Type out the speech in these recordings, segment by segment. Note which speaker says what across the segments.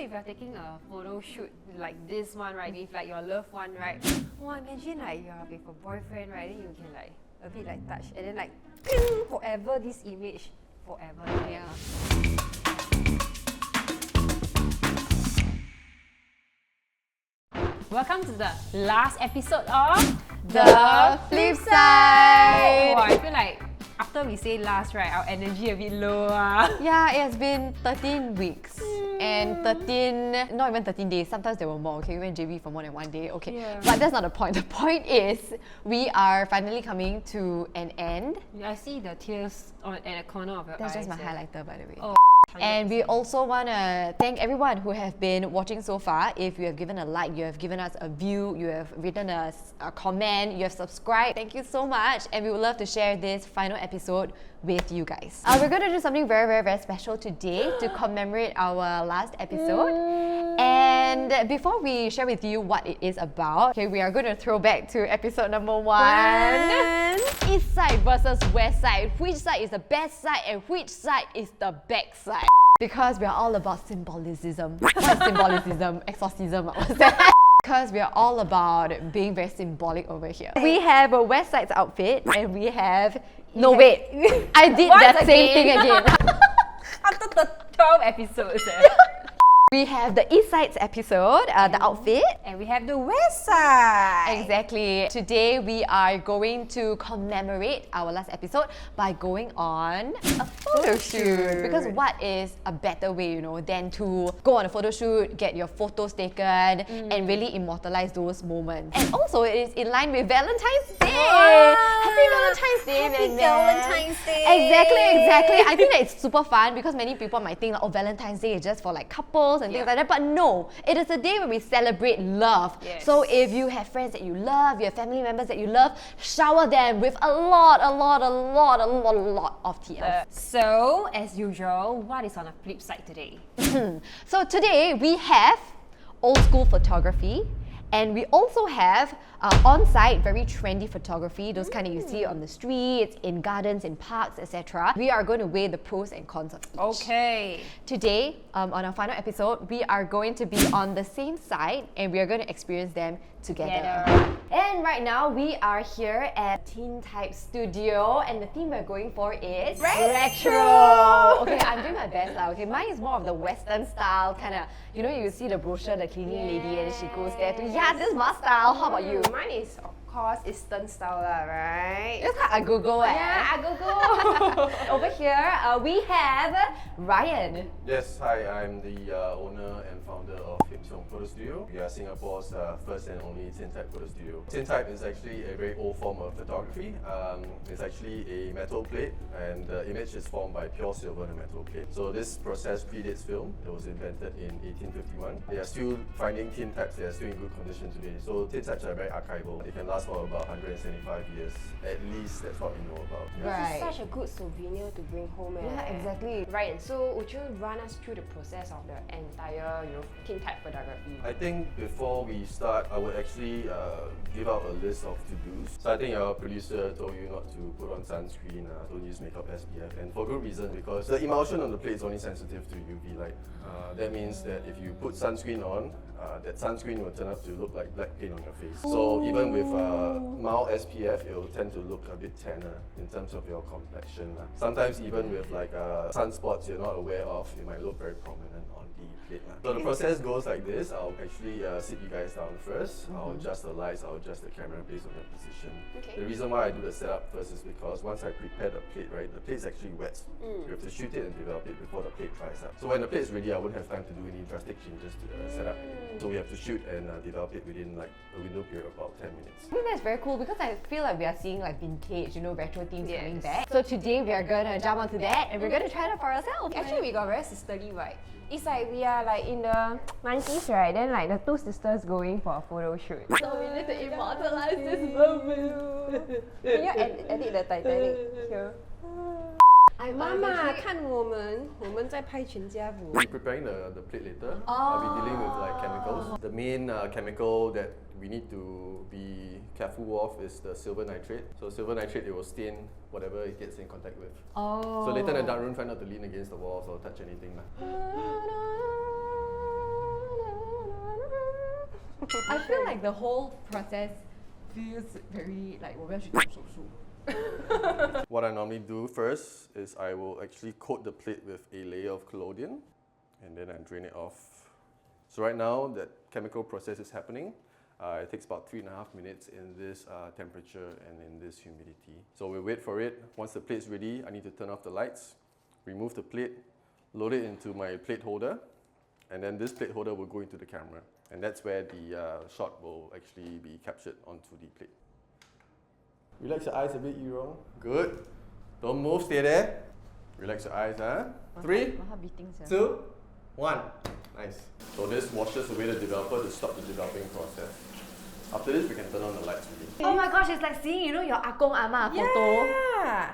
Speaker 1: if you're taking a photo shoot like this one, right, with like your loved one, right? Wow, imagine like you're with a boyfriend, right? Then you can like a bit like touch and then like ping, forever this image, forever. Yeah. Welcome to the last episode of
Speaker 2: The Flip Side.
Speaker 1: Oh, I feel like after we say last, right, our energy a bit low.
Speaker 2: Yeah, it has been 13 weeks and not even 13 days. Sometimes there were more. Okay, we went JB for more than one day. Okay,
Speaker 1: Yeah.
Speaker 2: but that's not the point. The point is we are finally coming to an end.
Speaker 1: I see the tears at the corner of your
Speaker 2: That's
Speaker 1: eyes.
Speaker 2: just my highlighter, by the way.
Speaker 1: Oh.
Speaker 2: And we also want to thank everyone who have been watching so far. If you have given a like, you have given us a view, you have written us a comment, you have subscribed, thank you so much. And we would love to share this final episode with you guys. We're going to do something very, very, very special today to commemorate our last episode. And before we share with you what it is about, okay, we are going to throw back to episode number 1. East side versus west side. Which side is the best side and which side is the back side? Because we are all about symbolism. What is symbolicism? Exorcism? What's that? Because we are all about being very symbolic over here. We have a west side's outfit and we have... No, wait. I did that same thing again.
Speaker 1: After the 12 episodes.
Speaker 2: We have the east side's episode, the outfit.
Speaker 1: And we have the west side.
Speaker 2: Exactly. Today we are going to commemorate our last episode by going on a photo shoot. Because what is a better way, you know, than to go on a photo shoot, get your photos taken, and really immortalize those moments. And also it is in line with Valentine's Day. Happy Valentine's Day,
Speaker 1: Happy Valentine's Day.
Speaker 2: Exactly. I think that it's super fun because many people might think like, oh, Valentine's Day is just for like couples and things like that, but no, it is a day where we celebrate love.
Speaker 1: Yes.
Speaker 2: So if you have friends that you love, you have family members that you love, shower them with a lot of TLC.
Speaker 1: So, as usual, what is on the flip side today?
Speaker 2: So today we have old school photography, and we also have on-site, very trendy photography, those kind of you see on the streets, in gardens, in parks, etc. We are going to weigh the pros and cons of each.
Speaker 1: Okay.
Speaker 2: Today, on our final episode, we are going to be on the same side and we are going to experience them together. And right now, we are here at Tintype Studio and the theme we're going for is retro. Okay, I'm doing my best now. Okay, mine is more of the Western style, kind of, you know, you see the brochure, the cleaning lady, and she goes there to, yeah, this is my style. How about you?
Speaker 1: Mine is, of course, Eastern style, right?
Speaker 2: It's like a Google,
Speaker 1: Yeah, I go.
Speaker 2: Over here, we have Ryan.
Speaker 3: Yes, hi, I'm the owner and founder of Yurong Photo Studio. We are Singapore's first and only Tintype photo studio. Tintype is actually a very old form of photography. It's actually a metal plate and the image is formed by pure silver on a metal plate. So this process predates film. It was invented in 1851. They are still finding tintypes, they are still in good condition today. So tintypes are very archival. They can last for about 175 years. At least that's what we know about.
Speaker 2: Right.
Speaker 1: This is such a good souvenir to bring home.
Speaker 2: Yeah, exactly.
Speaker 1: Right, so would you run us through the process of the entire, Tintype photography?
Speaker 3: I think before we start, I would actually give out a list of to-dos. So I think our producer told you not to put on sunscreen, don't use makeup SPF, and for good reason, because the emulsion on the plate is only sensitive to UV light. That means that if you put sunscreen on, that sunscreen will turn out to look like black paint on your face. So even with mild SPF, it will tend to look a bit tanner in terms of your complexion. Sometimes even with like sunspots you're not aware of, it might look very prominent on the plate. So the process goes like this. I'll actually sit you guys down first. I'll adjust the lights, I'll adjust the camera based on your position.
Speaker 1: Okay.
Speaker 3: The reason why I do the setup first is because once I prepare the plate, right, the plate's actually wet. You have to shoot it and develop it before the plate dries up. So when the plate is ready, I won't have time to do any drastic changes to the setup. So we have to shoot and develop it within like a window period of about 10 minutes.
Speaker 2: I think that's very cool because I feel like we are seeing like vintage, retro themes coming
Speaker 1: Yes.
Speaker 2: back. So today we are gonna jump onto that and we're gonna try it out for ourselves.
Speaker 1: Actually, we got very sisterly vibe. It's like we are like in the 90s, right? Then like the two sisters going for a photo shoot.
Speaker 2: So we need to immortalize this moment.
Speaker 1: Can you edit the Titanic here? Mama, 看我们在拍全家福。
Speaker 3: We'll be preparing the plate later. I'll be dealing with like chemicals. The main chemical that we need to be careful of is the silver nitrate. So silver nitrate, it will stain whatever it gets in contact with.
Speaker 2: Oh.
Speaker 3: So later in the dark room, try not to lean against the walls or touch anything.
Speaker 2: I feel like the whole process feels very like 我们要去动手术。
Speaker 3: What I normally do first is I will actually coat the plate with a layer of collodion and then I drain it off. So right now that chemical process is happening. It takes about 3.5 minutes in this temperature and in this humidity. So we'll wait for it. Once the plate's ready, I need to turn off the lights, remove the plate, load it into my plate holder, and then this plate holder will go into the camera. And that's where the shot will actually be captured onto the plate. Relax your eyes a bit, Yurong. Good. Don't move, stay there. Relax your eyes, huh? 3, 2, 1. Nice. So this washes away the developer to stop the developing process. After this, we can turn on the lights really.
Speaker 2: Oh my gosh, it's like seeing, you know, your Akong Ama photo.
Speaker 1: Yeah.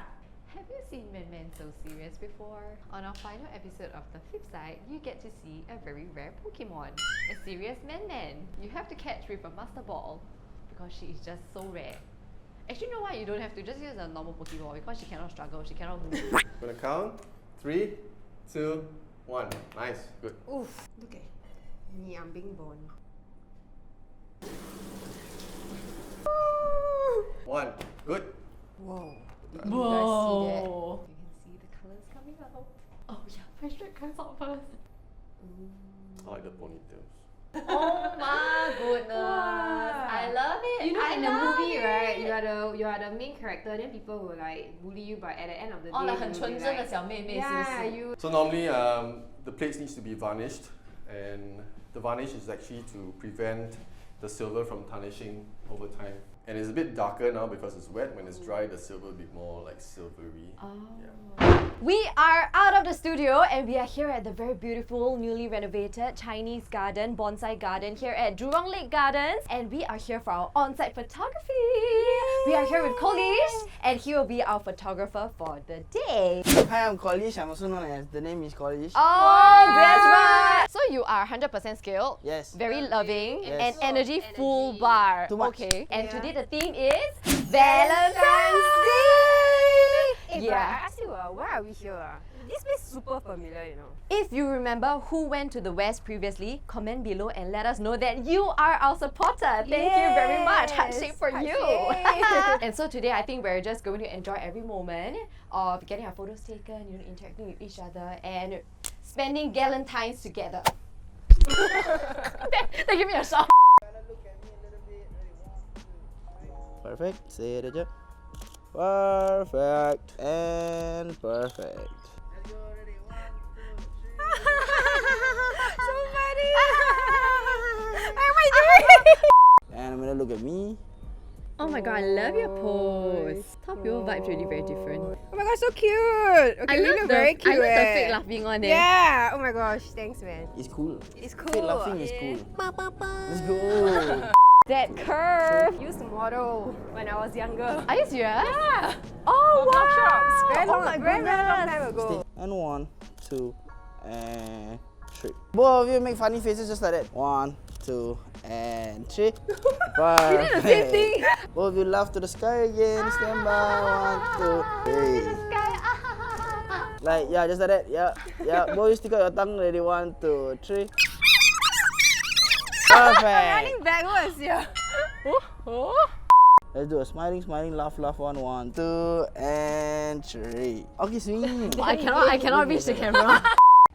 Speaker 2: Have you seen Men So Serious before? On our final episode of The Flip Side, you get to see a very rare Pokemon, a serious Men. You have to catch with a Master Ball because she is just so rare. Actually, you know what? You don't have to. Just use a normal Pokeball because she cannot struggle, she cannot move.
Speaker 3: I'm gonna count. 3, 2, 1. Nice. Good.
Speaker 1: Oof. Look at me, I'm being born.
Speaker 3: 1. Good.
Speaker 1: Whoa.
Speaker 2: Whoa!
Speaker 1: You guys see that?
Speaker 2: You can see the colors coming out. Oh yeah, my straight comes out first.
Speaker 3: I like the ponytails.
Speaker 2: Oh my goodness! I love it.
Speaker 1: You know,
Speaker 2: I
Speaker 1: in the
Speaker 2: love
Speaker 1: movie,
Speaker 2: it.
Speaker 1: right? You are the main character. Then people will like bully you, but at the end of the day,
Speaker 2: Oh, like
Speaker 1: you
Speaker 2: 很
Speaker 1: will
Speaker 2: 纯
Speaker 1: be
Speaker 2: 真的
Speaker 1: like,
Speaker 2: 小妹妹，是不
Speaker 1: yeah,
Speaker 2: 是？
Speaker 1: you.
Speaker 3: So normally the plates needs to be varnished, and the varnish is actually to prevent the silver from tarnishing over time. And it's a bit darker now because it's wet. When it's dry, the silver will be more like silvery.
Speaker 2: Oh.
Speaker 3: Yeah.
Speaker 2: We are out of the studio and we are here at the very beautiful, newly renovated Chinese garden, bonsai garden here at Yurong Lake Gardens. And we are here for our on-site photography. We are here with Kolish and he will be our photographer for the day.
Speaker 4: Hi, I'm Kolish. I'm also known as the name is Kolish.
Speaker 2: Oh, that's right! So you are 100% skilled,
Speaker 4: Yes.
Speaker 2: very loving,
Speaker 4: Yes.
Speaker 2: and energy full bar.
Speaker 4: Too much.
Speaker 2: Okay. And
Speaker 1: Yeah.
Speaker 2: today the theme is Valentine's Day!
Speaker 1: Hey, but I ask you, why are we here? This place is super familiar, you know.
Speaker 2: If you remember who went to the West previously, comment below and let us know that you are our supporter. Thank you very much. Handshake for you.
Speaker 1: Handshake.
Speaker 2: And so today I think we're just going to enjoy every moment of getting our photos taken, you know, interacting with each other and spending Valentine's together. they give me a shot.
Speaker 4: Perfect. Say it again. Perfect and perfect.
Speaker 1: So funny. What am I doing?
Speaker 4: And I'm gonna look at me.
Speaker 2: Oh my god, I love your pose. Top Hero vibe's really very different.
Speaker 1: Oh my gosh, so cute. Okay, you look very cute.
Speaker 2: I love the
Speaker 1: eh.
Speaker 2: fake laughing one there.
Speaker 1: Yeah. Oh my gosh, thanks, man.
Speaker 4: It's cool.
Speaker 1: It's cool.
Speaker 4: Fake laughing is
Speaker 1: yeah.
Speaker 4: cool. Let's go.
Speaker 2: That curve.
Speaker 1: Used to model when I was younger.
Speaker 2: Are you serious?
Speaker 1: Yeah.
Speaker 2: Oh
Speaker 1: For
Speaker 2: wow!
Speaker 1: workshops. Very long,
Speaker 2: oh my
Speaker 1: very long
Speaker 2: goodness.
Speaker 1: time ago.
Speaker 4: And 1, 2, and 3. Both of you make funny faces just like that. 1, 2, and 3. Perfect.
Speaker 2: We did the same thing.
Speaker 4: Both of you laugh to the sky again. Stand by. 1, 2, 3. Like, yeah, just like that. Yeah, yeah. Both you stick out your tongue. Ready? 1, 2, 3. Perfect.
Speaker 1: Running backwards, yeah.
Speaker 4: Let's do a smiling, laugh. 1, 2, and 3. Okay, swing.
Speaker 2: I cannot reach the camera.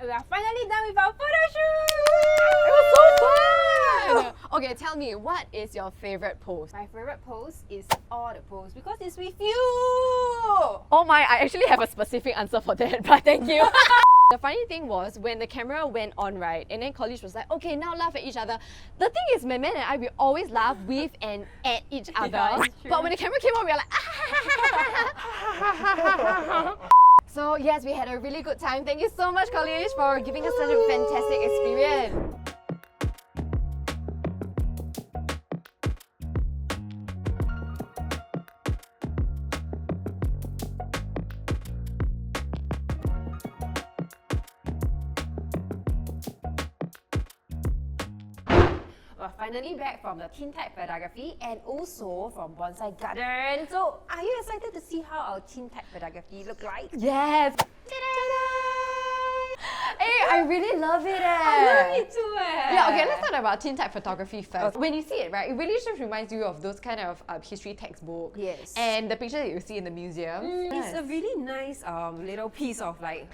Speaker 1: We are finally done with our photo shoot.
Speaker 2: It was so fun! Okay, tell me, what is your favorite pose?
Speaker 1: My favorite pose is all the pose because it's with you.
Speaker 2: Oh my, I actually have a specific answer for that, but thank you. The funny thing was, when the camera went on, right, and then Kolish was like, okay, now laugh at each other. The thing is, my man and I, we always laugh with and at each other.
Speaker 1: Yeah, it's true.
Speaker 2: But when the camera came on, we were like, So yes, we had a really good time. Thank you so much, Kolish, for giving us such a fantastic experience.
Speaker 1: We're finally back from the Tintype photography and also from Bonsai Garden. So, are you excited to see how our Tintype photography look like?
Speaker 2: Yes. Hey, I really love it.
Speaker 1: I love it too.
Speaker 2: Yeah, okay, let's talk about Tintype photography first. When you see it, right, it really just reminds you of those kind of history textbooks.
Speaker 1: Yes.
Speaker 2: And the picture that you see in the museum.
Speaker 1: It's a really nice little piece of like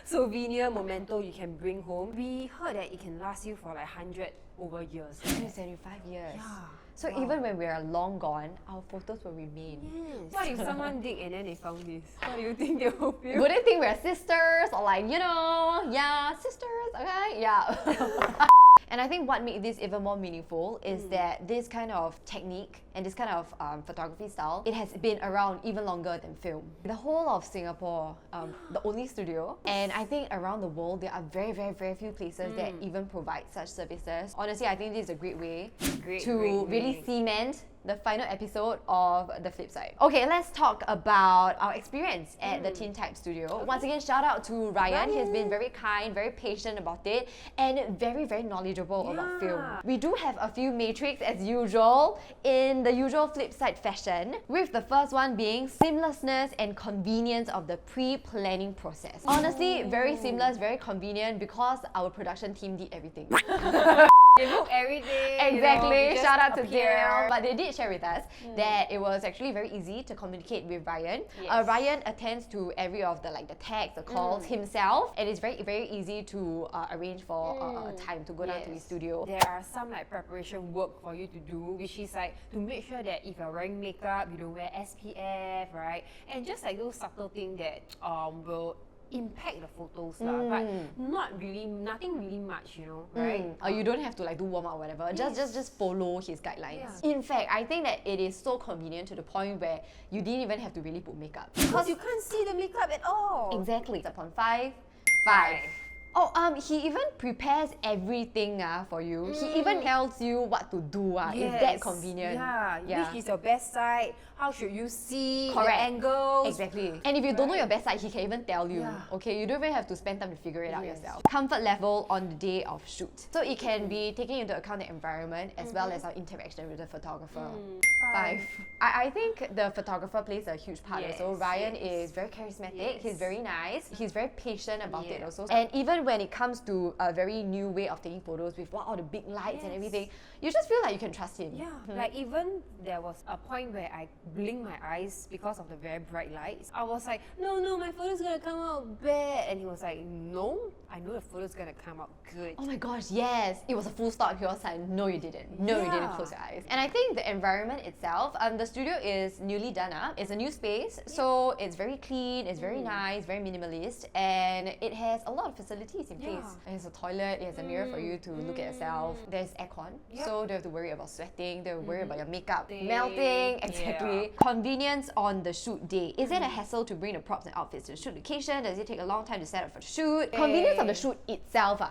Speaker 1: souvenir memento you can bring home. We heard that it can last you for like 100 over years.
Speaker 2: 175 years.
Speaker 1: Yeah.
Speaker 2: So even when we are long gone, our photos will remain.
Speaker 1: Yes. What if someone dig and then they found this? What do you think they will feel?
Speaker 2: Would they think we're sisters or like, you know, yeah, sisters, okay? Yeah. And I think what makes this even more meaningful is that this kind of technique and this kind of photography style, it has been around even longer than film. The whole of Singapore, the only studio, and I think around the world, there are very, very, very few places that even provide such services. Honestly, I think this is a great way to really cement the final episode of The Flip Side. Okay, let's talk about our experience at the Tintype studio. Once again, shout out to Ryan. He's been very kind, very patient about it, and very, very knowledgeable about film. We do have a few matrix as usual in the usual Flip Side fashion, with the first one being seamlessness and convenience of the pre-planning process. Honestly, very seamless, very convenient because our production team did everything.
Speaker 1: They book everything.
Speaker 2: Exactly.
Speaker 1: You know,
Speaker 2: Shout out to
Speaker 1: appear.
Speaker 2: Dale. But they did share with us that it was actually very easy to communicate with Ryan.
Speaker 1: Yes.
Speaker 2: Ryan attends to every of the tags, the calls himself, and it's very, very easy to arrange for a time to go down to his studio.
Speaker 1: There are some like preparation work for you to do, which is like to make sure that if you're wearing makeup, you don't wear SPF, right? And just like those subtle things that will impact the photos but nothing really much, you know, right?
Speaker 2: Or you don't have to do warm up or whatever. Just follow his guidelines. In fact, I think that it is so convenient to the point where you didn't even have to really put makeup.
Speaker 1: Because you can't see the makeup at all.
Speaker 2: Exactly. Upon five. Oh, he even prepares everything for you. He even tells you what to do. It's that convenient.
Speaker 1: Yeah. Which is your best side? How should you see
Speaker 2: Correct.
Speaker 1: the angles?
Speaker 2: Exactly. And if you don't know your best side, he can even tell you. Okay, you don't even have to spend time to figure it out yourself. Comfort level on the day of shoot. So it can be taking into account the environment as well as our interaction with the photographer. 5. I think the photographer plays a huge part also. Ryan is very charismatic. He's very nice. He's very patient about it also. And even when it comes to a very new way of taking photos with all the big lights and everything, you just feel like you can trust him.
Speaker 1: Yeah, like even there was a point where I blinked my eyes because of the very bright lights. I was like, no, my photo's gonna come out bad. And he was like, no, I know the photo's gonna come out good.
Speaker 2: Oh my gosh, yes. It was a full stop. He was like, no, you didn't. No, you didn't close your eyes. And I think the environment itself, the studio is newly done up. It's a new space, so it's very clean, it's very nice, very minimalist, and it has a lot of facilities in place. It has a toilet, it has a mirror for you to look at yourself. There's aircon, so you don't have to worry about sweating, don't have to worry about your makeup melting. Exactly. Convenience on the shoot day. Is it a hassle to bring the props and outfits to the shoot location? Does it take a long time to set up for the shoot? Convenience of the shoot itself.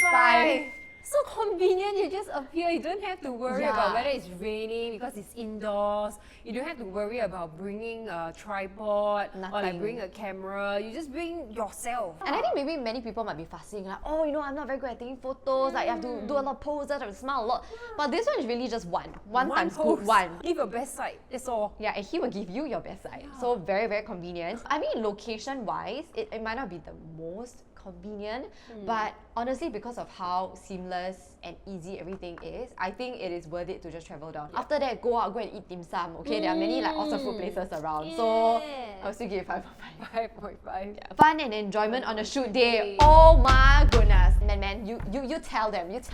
Speaker 2: 5.
Speaker 1: So convenient, you just appear. You don't have to worry about whether it's raining because it's indoors. You don't have to worry about bringing a tripod or like bring a camera. You just bring yourself.
Speaker 2: And I think maybe many people might be fussing like, oh, I'm not very good at taking photos. Like, you have to do a lot of poses, I have to smile a lot. But this one is really just one times
Speaker 1: pose.
Speaker 2: good one.
Speaker 1: Give your best side. That's all.
Speaker 2: Yeah, and he will give you your best side. So very, very convenient. I mean, location-wise, it might not be the most convenient, but honestly, because of how seamless and easy everything is, I think it is worth it to just travel down. After that, go out, go and eat dim sum. Okay, there are many awesome food places around. So I'll still give it 5.5.
Speaker 1: 5.5.
Speaker 2: Fun and enjoyment on a shoot day. Oh my goodness, man, you tell them.
Speaker 1: It's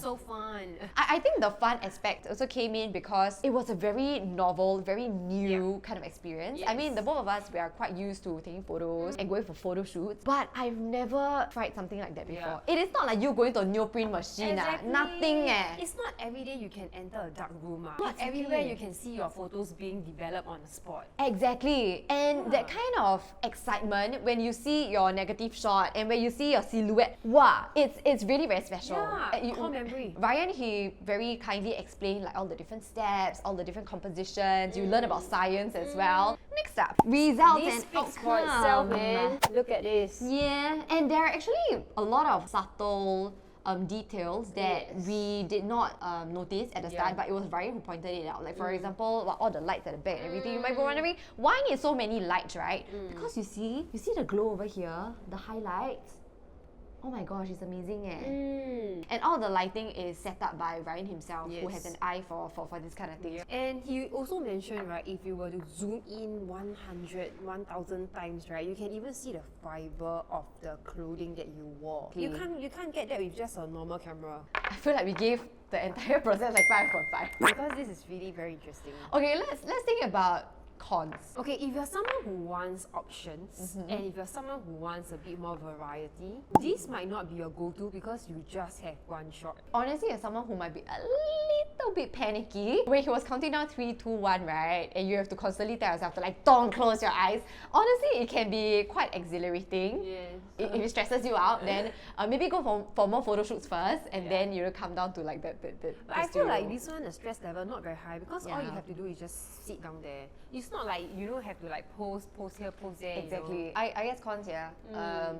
Speaker 1: so fun.
Speaker 2: I think the fun aspect also came in because it was a very novel, very new kind of experience. I mean, the both of us, we are quite used to taking photos and going for photo shoots, but I've never tried something like that before. It is not like you going to a neoprene machine. Nothing.
Speaker 1: It's not every day you can enter a dark room. Not everywhere you can see your photos being developed on the spot.
Speaker 2: Exactly. And that kind of excitement when you see your negative shot and when you see your silhouette, wow, it's really very special.
Speaker 1: Core memory.
Speaker 2: Ryan, he very kindly explained all the different steps, all the different compositions. You learn about science as well. Next up, results
Speaker 1: This
Speaker 2: and
Speaker 1: speaks for itself, man. Look at this.
Speaker 2: Yeah, and there are actually a lot of subtle details that we did not notice at the start, but it was Ryan who pointed it out. Like, for example, all the lights at the back and everything. You might be wondering, why need so many lights, right? Because you see the glow over here, the highlights. Oh my gosh, it's amazing eh. And all the lighting is set up by Ryan himself, who has an eye for this kind of thing.
Speaker 1: And he also mentioned, right, if you were to zoom in 1,000 times, right, you can even see the fiber of the clothing that you wore. You can't get that with just a normal camera.
Speaker 2: I feel like we gave the entire process like 5.5.
Speaker 1: Because this is really very interesting.
Speaker 2: Okay, let's think about cons.
Speaker 1: Okay, if you're someone who wants options and if you're someone who wants a bit more variety, this might not be your go-to because you just have one shot.
Speaker 2: Honestly, as someone who might be a little bit panicky, when he was counting down 3, 2, 1, right, and you have to constantly tell yourself to like, don't close your eyes. Honestly, it can be quite exhilarating.
Speaker 1: Yes.
Speaker 2: If it stresses you out, then maybe go for more photo shoots first, and then you come down to like the
Speaker 1: But I feel like this one, the stress level not very high because all you have to do is just sit down there. It's not like you don't have to like pose here, pose there.
Speaker 2: Exactly.
Speaker 1: You know?
Speaker 2: I guess cons,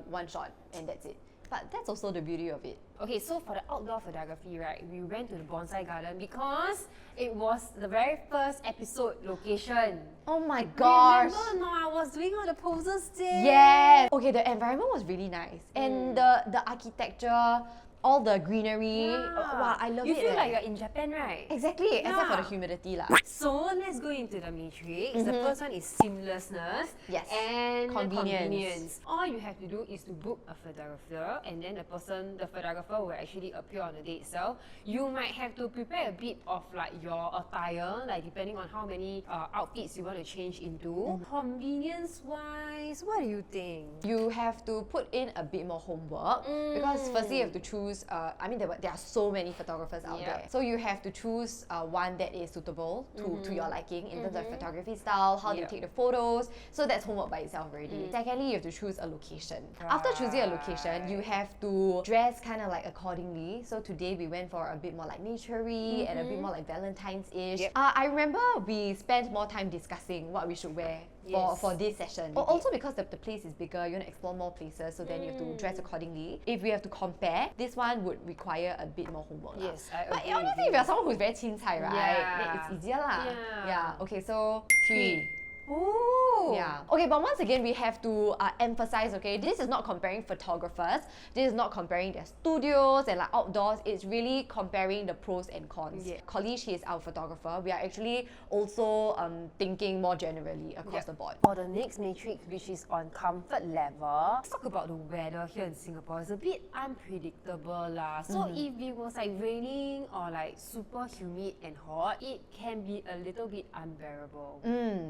Speaker 2: one shot and that's it. But that's also the beauty of it.
Speaker 1: Okay, so for the outdoor photography, right, we went to the bonsai garden because it was the very first episode location.
Speaker 2: Oh my gosh.
Speaker 1: Remember? No, I was doing all the poses there.
Speaker 2: Yes. Okay, the environment was really nice. And the architecture, all the greenery. Wow, I love it.
Speaker 1: You feel like you're in Japan, right?
Speaker 2: Exactly, except for the humidity lah.
Speaker 1: So let's go into the matrix. The first one is seamlessness and convenience. All you have to do is to book a photographer, and then the photographer will actually appear on the day itself. You might have to prepare a bit of like your attire, like depending on how many outfits you want to change into. Convenience-wise, what do you think?
Speaker 2: You have to put in a bit more homework because firstly you have to choose. I mean, there are so many photographers out there, so you have to choose one that is suitable to your liking in terms of photography style, how they take the photos. So that's homework by itself already. Secondly, you have to choose a location. After choosing a location, you have to dress kind of like accordingly. So today we went for a bit more like nature-y and a bit more like Valentine's-ish. I remember we spent more time discussing what we should wear for this session. Also because the place is bigger, you want to explore more places, so then you have to dress accordingly. If we have to compare, this one would require a bit more homework.
Speaker 1: Yes, I
Speaker 2: but
Speaker 1: agree.
Speaker 2: honestly, if you're someone who's very Tintype, right, then it's easier lah. Yeah. Okay, so 3.
Speaker 1: Ooh.
Speaker 2: Yeah. Okay, but once again, we have to emphasize, okay, this is not comparing photographers. This is not comparing their studios and like outdoors. It's really comparing the pros and cons. Kalish, he is our photographer. We are actually also thinking more generally across the board.
Speaker 1: For the next matrix, which is on comfort level, let's talk about the weather here in Singapore. It's a bit unpredictable lah. So if it was like raining or like super humid and hot, it can be a little bit unbearable.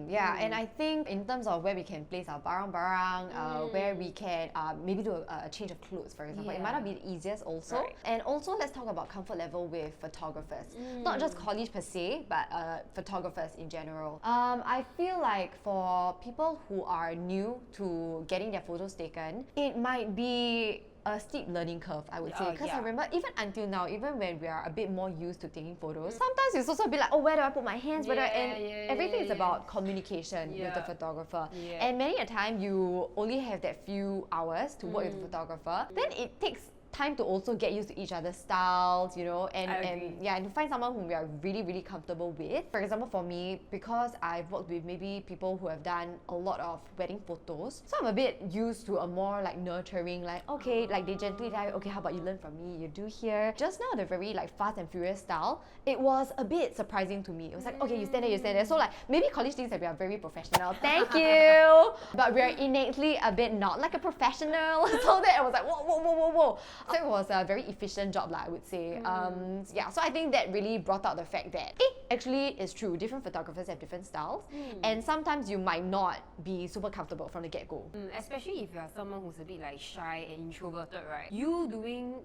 Speaker 2: Yeah, and I think in terms of where we can place our barang-barang, where we can maybe do a change of clothes, for example, it might not be the easiest also. And also, let's talk about comfort level with photographers. Not just college per se, but photographers in general. I feel like for people who are new to getting their photos taken, it might be a steep learning curve, I would say. Because I remember even until now, even when we are a bit more used to taking photos, sometimes it's also a bit like, oh, where do I put my hands? Everything is about communication with the photographer. And many a time you only have that few hours to work with the photographer. Then it takes time to also get used to each other's styles, you know, and to find someone whom we are really, really comfortable with. For example, for me, because I've worked with maybe people who have done a lot of wedding photos, so I'm a bit used to a more like nurturing, like, okay, like they gently tell you, okay, how about you learn from me, you do here. Just now, the very like fast and furious style, it was a bit surprising to me. It was like, okay, you stand there, you stand there. So like, maybe college thinks that we are very professional, thank you, but we are innately a bit not like a professional. So that I was like, whoa, whoa, whoa, whoa, whoa. So it was a very efficient job, I would say. So I think that really brought out the fact that actually it's true. Different photographers have different styles, and sometimes you might not be super comfortable from the get-go.
Speaker 1: Especially if you're someone who's a bit like shy and introverted, right? You doing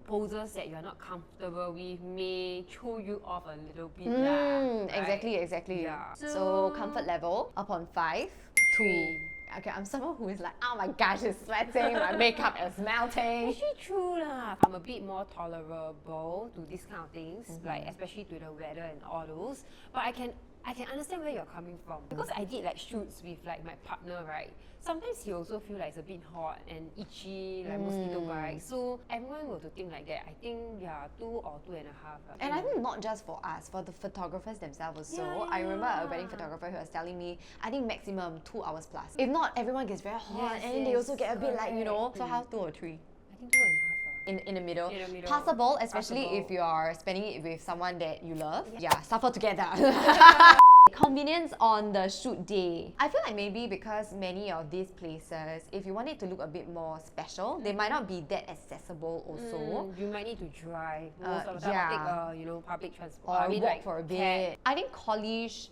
Speaker 1: poses that you're not comfortable with may throw you off a little bit.
Speaker 2: Exactly.
Speaker 1: Yeah.
Speaker 2: So comfort level upon 5, 2. Okay, I'm someone who is like, oh my gosh, it's sweating, my makeup is melting.
Speaker 1: Actually true lah. I'm a bit more tolerable to these kind of things, like especially to the weather and all those. But I can understand where you're coming from, because I did like shoots with like my partner, right? Sometimes he also feel like it's a bit hot and itchy, like mosquito bites. So everyone were to think like that. I think 2 or 2.5.
Speaker 2: And I think not just for us, for the photographers themselves also. I remember a wedding photographer who was telling me, I think maximum 2 hours plus. If not, everyone gets very hot, and they also get a bit like, you know. So how 2 or 3?
Speaker 1: I think 2.5.
Speaker 2: in the middle.
Speaker 1: In the middle.
Speaker 2: Passable, especially
Speaker 1: Passable.
Speaker 2: if you are spending it with someone that you love. Yeah, suffer together. Convenience on the shoot day. I feel like maybe because many of these places, if you want it to look a bit more special, they might not be that accessible also.
Speaker 1: You might need to drive most of the time,
Speaker 2: yeah.
Speaker 1: or take public transport.
Speaker 2: Or
Speaker 1: I mean,
Speaker 2: walk
Speaker 1: like,
Speaker 2: for a bit.
Speaker 1: cab.
Speaker 2: I think college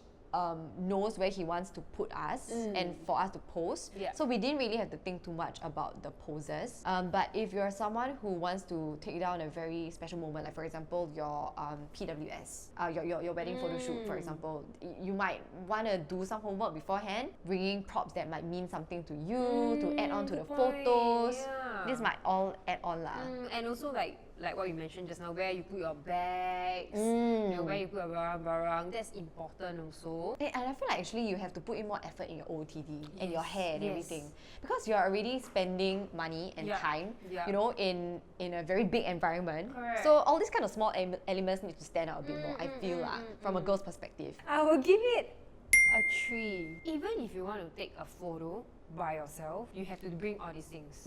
Speaker 2: knows where he wants to put us and for us to pose.
Speaker 1: Yeah.
Speaker 2: So we didn't really have to think too much about the poses. But if you're someone who wants to take down a very special moment, like for example your PWS, your wedding photo shoot, for example, you might want to do some homework beforehand, bringing props that might mean something to you, to add on to the
Speaker 1: good point.
Speaker 2: photos.
Speaker 1: Yeah.
Speaker 2: This might all add on lah.
Speaker 1: And also like what you mentioned just now, where you put your bags, where you put your barang, that's important also.
Speaker 2: And I feel like actually you have to put in more effort in your OOTD and your
Speaker 1: Yes,
Speaker 2: hair and
Speaker 1: yes.
Speaker 2: everything, because you're already spending money and
Speaker 1: Yeah,
Speaker 2: time,
Speaker 1: yeah.
Speaker 2: in a very big environment.
Speaker 1: Correct.
Speaker 2: So all these kind of small elements need to stand out a bit more, I feel from a girl's perspective.
Speaker 1: I will give it a 3. Even if you want to take a photo by yourself, you have to bring all these things.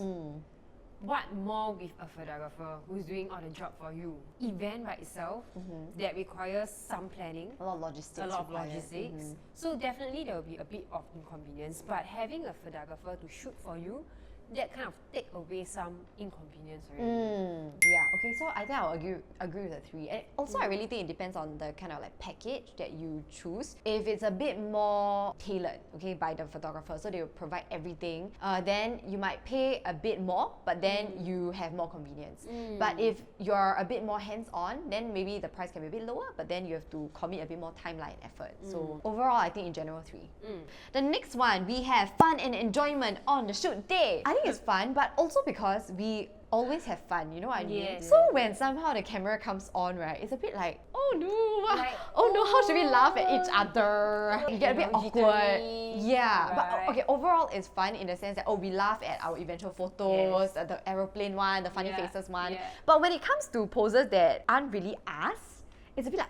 Speaker 1: What more with a photographer who's doing all the job for you? Event by itself that requires some planning,
Speaker 2: A lot of logistics.
Speaker 1: a lot of
Speaker 2: required.
Speaker 1: logistics. So definitely there will be a bit of inconvenience, but having a photographer to shoot for you, that kind of take away some inconvenience already.
Speaker 2: Yeah, okay, so I think I'll agree with the 3. And also I really think it depends on the kind of like package that you choose. If it's a bit more tailored, okay, by the photographer, so they will provide everything, then you might pay a bit more, but then you have more convenience. But if you're a bit more hands-on, then maybe the price can be a bit lower, but then you have to commit a bit more timeline and effort. So overall, I think in general 3. The next one, we have fun and enjoyment on the shoot day. I think it's fun, but also because we always have fun, you know what I mean?
Speaker 1: Yes.
Speaker 2: So when somehow the camera comes on, right, it's a bit like, oh no,
Speaker 1: Like,
Speaker 2: oh no, how should we laugh at each other? You get a bit awkward.
Speaker 1: jittery,
Speaker 2: Yeah,
Speaker 1: right.
Speaker 2: but okay, overall it's fun in the sense that, oh, we laugh at our eventual photos,
Speaker 1: Yes.
Speaker 2: the aeroplane one, the funny
Speaker 1: Yeah,
Speaker 2: faces one.
Speaker 1: yeah.
Speaker 2: But when it comes to poses that aren't really us, it's a bit like,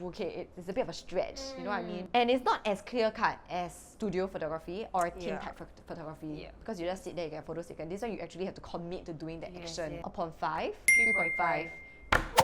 Speaker 2: okay, it's a bit of a stretch, you know what I mean? And it's not as clear-cut as studio photography or Tintype photography,
Speaker 1: Yeah.
Speaker 2: because you just sit there, you get photos taken. This one you actually have to commit to doing the
Speaker 1: Yes,
Speaker 2: action.
Speaker 1: yes.
Speaker 2: Upon 5,
Speaker 1: 3.5.
Speaker 2: 3.5.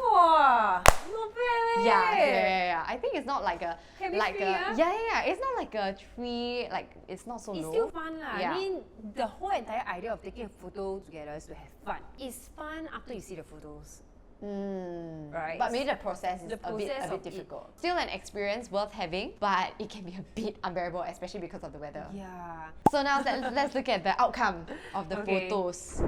Speaker 1: Wow, not bad.
Speaker 2: Yeah. I think it's not like a
Speaker 1: Can we
Speaker 2: like
Speaker 1: three,
Speaker 2: a yeah. It's not like a 3. Like it's not so
Speaker 1: It's
Speaker 2: low.
Speaker 1: still fun lah.
Speaker 2: Yeah.
Speaker 1: I mean, the whole entire idea of taking a photo together is to have fun. It's fun after you see the photos. Right.
Speaker 2: But maybe the process is
Speaker 1: The
Speaker 2: a bit
Speaker 1: process of it.
Speaker 2: difficult. Still an experience worth having, but it can be a bit unbearable, especially because of the weather.
Speaker 1: Yeah.
Speaker 2: So now let's look at the outcome of the
Speaker 1: Okay.
Speaker 2: photos.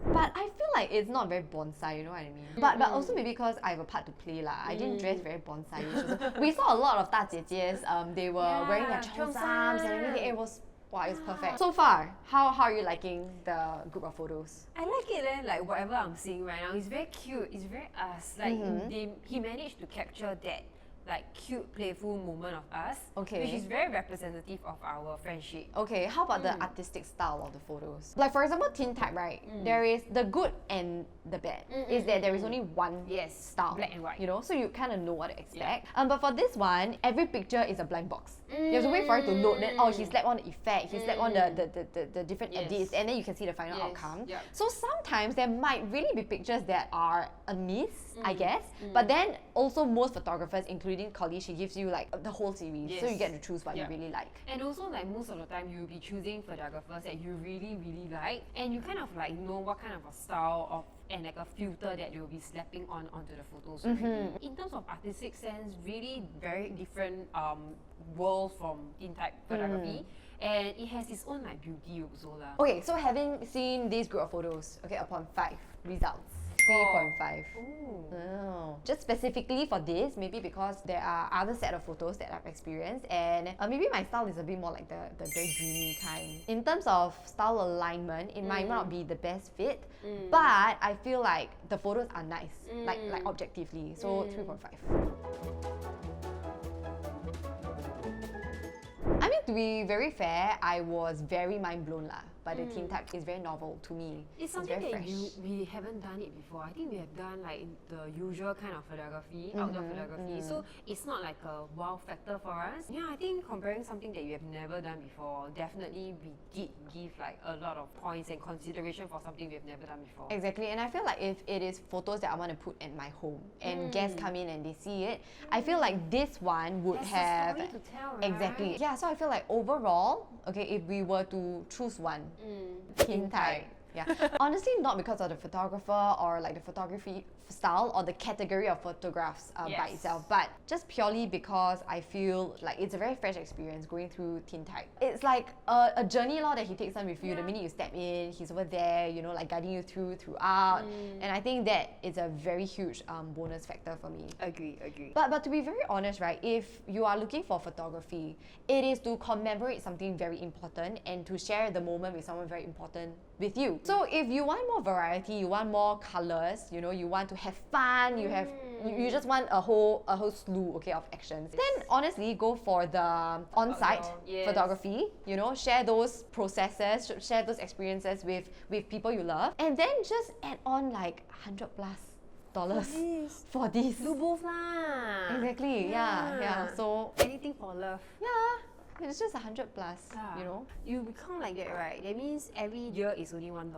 Speaker 2: But I feel like it's not very bonsai, you know what I mean? But also maybe because I have a part to play lah. I didn't dress very bonsai. We saw a lot of 大姐姐s, they were wearing their cheongsams and everything. It was perfect. So far, how are you liking the group of photos?
Speaker 1: I like it like whatever I'm seeing right now, it's very cute, it's very us. Like he managed to capture that like cute, playful moment of us,
Speaker 2: Okay.
Speaker 1: which is very representative of our friendship.
Speaker 2: Okay, how about the artistic style of the photos? Like for example, Tintype, right? There is the good and the bad. Is that there is only one
Speaker 1: Yes,
Speaker 2: style,
Speaker 1: black and white.
Speaker 2: You know, so you kind of know what to expect. But for this one, every picture is a blank box. You have to wait for it to load. Then he slapped on the effect, he slapped on the different
Speaker 1: Yes.
Speaker 2: edits, and then you can see the final
Speaker 1: Yes,
Speaker 2: outcome.
Speaker 1: yep.
Speaker 2: So sometimes there might really be pictures that are a miss, I guess. But then also most photographers, including Collie, she gives you like the whole series, so you
Speaker 1: Yes.
Speaker 2: get to choose what
Speaker 1: Yeah.
Speaker 2: you really like.
Speaker 1: And also like most of the time you'll be choosing photographers that you really like, and you kind of like know what kind of a style of and like a filter that you'll be slapping onto the photos already. In terms of artistic sense, really very different world from Tintype photography, and it has its own like beauty also lah.
Speaker 2: Okay, so having seen this group of photos, okay, upon 5 results, 3.5. Oh. Just specifically for this, maybe because there are other set of photos that I've experienced, and maybe my style is a bit more like the very dreamy kind. In terms of style alignment, it might not be the best fit, but I feel like the photos are nice, like objectively. So 3.5. I mean, to be very fair, I was very mind blown lah but the Tintype is very novel to me.
Speaker 1: It's something
Speaker 2: very
Speaker 1: that
Speaker 2: fresh.
Speaker 1: we haven't done it before. I think we have done like the usual kind of photography, outdoor photography. So it's not like a wow factor for us. Yeah, I think comparing something that you have never done before, definitely we did give like a lot of points and consideration for something we have never done before.
Speaker 2: Exactly, and I feel like if it is photos that I want to put at my home and guests come in and they see it, I feel like this one would
Speaker 1: There's
Speaker 2: have
Speaker 1: a story to tell, right?
Speaker 2: exactly. Yeah, so I feel like overall, okay, if we were to choose one, Tintype. Yeah. Honestly, not because of the photographer or like the photography style or the category of photographs by
Speaker 1: Yes.
Speaker 2: itself, but just purely because I feel like it's a very fresh experience going through Tintype. It's like a journey that he takes on with you. The minute you step in, he's over there, you know, like guiding you throughout. And I think that is a very huge bonus factor for me.
Speaker 1: Agree.
Speaker 2: But to be very honest, right, if you are looking for photography, it is to commemorate something very important and to share the moment with someone very important with you. So if you want more variety, you want more colors, you know, you want to have fun, you just want a whole slew, okay, of actions, then honestly go for the on-site photography, you know, share those processes, share those experiences with people you love, and then just add on like $100+ for this.
Speaker 1: Do both lah.
Speaker 2: Exactly, yeah. So
Speaker 1: anything for love.
Speaker 2: yeah, it's just $100+, you know.
Speaker 1: You become like that, right? That means every year is only $1,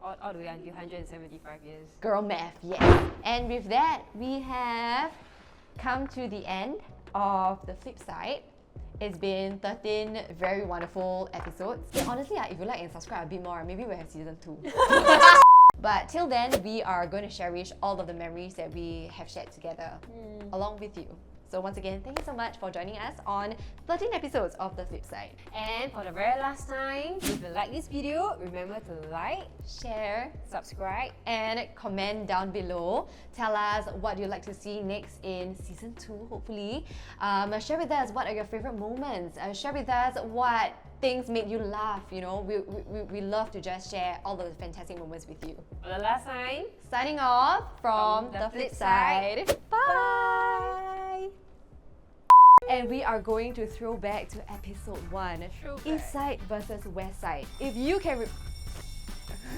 Speaker 1: all the way until 175 years.
Speaker 2: Girl math, yes. And with that, we have come to the end of the flip side. It's been 13 very wonderful episodes. And honestly, if you like and subscribe a bit more, maybe we'll have season 2. But till then, we are going to cherish all of the memories that we have shared together along with you. So once again, thank you so much for joining us on 13 episodes of The Flip Side.
Speaker 1: And for the very last time, if you like this video, remember to like,
Speaker 2: Share,
Speaker 1: subscribe,
Speaker 2: and comment down below. Tell us what you'd like to see next in season 2, hopefully. Share with us what are your favorite moments. Share with us what things made you laugh. You know, we love to just share all of the fantastic moments with you.
Speaker 1: for the last time.
Speaker 2: Signing off from The Flip Side. Bye! And we are going to throw back to episode 1.
Speaker 1: Throwback.
Speaker 2: East Side versus West Side. If you can...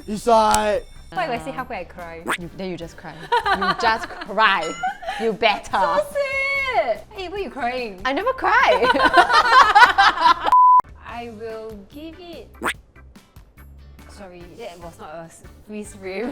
Speaker 4: East side.
Speaker 1: I thought if I say halfway I cry.
Speaker 2: Then you just cry. You just cry. You better.
Speaker 1: Sad! Hey, why are you crying?
Speaker 2: I never cry.
Speaker 1: I will give it... Sorry, that was not a freeze frame.